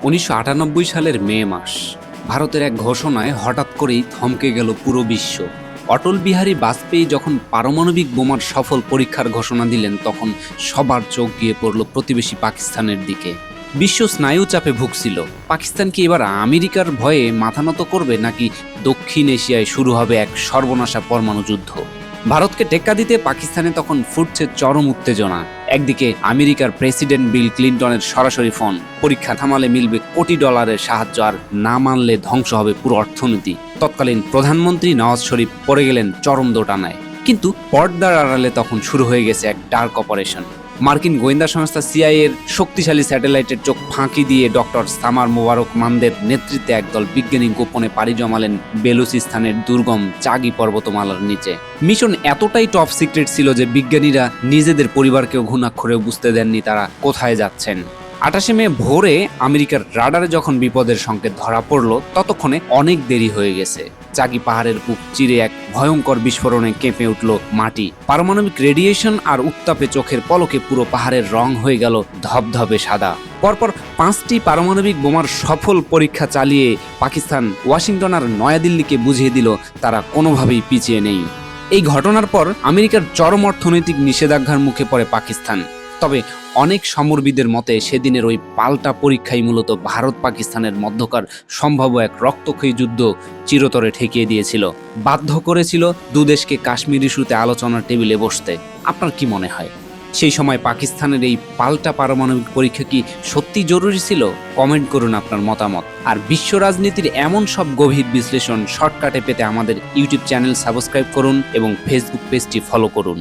1998 সালের মে মাস ভারতের এক ঘোষণায় হঠাৎ করেই থমকে গেল পুরো বিশ্ব। অটল বিহারী বাজপেয়ী যখন পারমাণবিক বোমার সফল পরীক্ষার ঘোষণা দিলেন, তখন সবার চোখ গিয়ে পড়ল প্রতিবেশী পাকিস্তানের দিকে। বিশ্ব স্নায়ু চাপে ভুগছিল। পাকিস্তান কি এবার আমেরিকার ভয়ে মাথা নত করবে, নাকি দক্ষিণ এশিয়ায় শুরু হবে এক সর্বনাশা পরমাণু যুদ্ধ? ভারতকে টেক্কা দিতে পাকিস্তানে তখন ফুটছে চরম উত্তেজনা। একদিকে আমেরিকার প্রেসিডেন্ট বিল ক্লিন্টনের সরাসরি ফোন, পরীক্ষা থামালে মিলবে কোটি ডলারের সাহায্য, আর না মানলে ধ্বংস হবে পুরো অর্থনীতি। তৎকালীন প্রধানমন্ত্রী নওয়াজ শরীফ পড়ে গেলেন চরম দোটানায়। কিন্তু পর্দার আড়ালে তখন শুরু হয়ে গেছে এক ডার্ক অপারেশন। মার্কিন গোয়েন্দা সংস্থা সিআইএ এর শক্তিশালী স্যাটেলাইটের চোখ ফাঁকি দিয়ে ডক্টর সামার মোবারক মানদের নেতৃত্বে একদল বিজ্ঞানী গোপনে পাড়ি জমালেন বেলুচিস্তানের দুর্গম চাগি পর্বতমালার নিচে। মিশন এতটাই টপ সিক্রেট ছিল যে বিজ্ঞানীরা নিজেদের পরিবারকেও ঘুণাক্ষরেও বুঝতে দেননি তারা কোথায় যাচ্ছেন। 28 মে ভোরে আমেরিকার রাডারে যখন বিপদের সংকেত ধরা পড়ল, ততক্ষণে অনেক দেরি হয়ে গেছে। চাগি পাহাড়ের বুক চিরে এক ভয়ঙ্কর বিস্ফোরণে কেঁপে উঠল মাটি। পারমাণবিক রেডিয়েশন আর উত্তাপে চোখের পলকে পুরো পাহাড়ের রং হয়ে গেল ধবধবে সাদা। পরপর 5টি পারমাণবিক বোমার সফল পরীক্ষা চালিয়ে পাকিস্তান ওয়াশিংটন আর নয়াদিল্লিকে বুঝিয়ে দিল তারা কোনোভাবেই পিছিয়ে নেই। এই ঘটনার পর আমেরিকার চরম অর্থনৈতিক নিষেধাজ্ঞার মুখে পড়ে পাকিস্তান। তবে অনেক সমরবিদের মতে সেদিনের ওই পাল্টা পরীক্ষাই মূলত ভারত পাকিস্তানের মধ্যকার সম্ভাব্য এক রক্তক্ষয়ী যুদ্ধ চিরতরে ঠেকিয়ে দিয়েছিল, বাধ্য করেছিল দুদেশকে কাশ্মীর ইস্যুতে আলোচনার টেবিলে বসতে। আপনার কি মনে হয়, সেই সময় পাকিস্তানের এই পাল্টা পারমাণবিক পরীক্ষা কি সত্যি জরুরি ছিল? কমেন্ট করুন আপনার মতামত। আর বিশ্ব রাজনীতির এমন সব গভীর বিশ্লেষণ শর্টকাটে পেতে আমাদের ইউটিউব চ্যানেল সাবস্ক্রাইব করুন এবং ফেসবুক পেজটি ফলো করুন।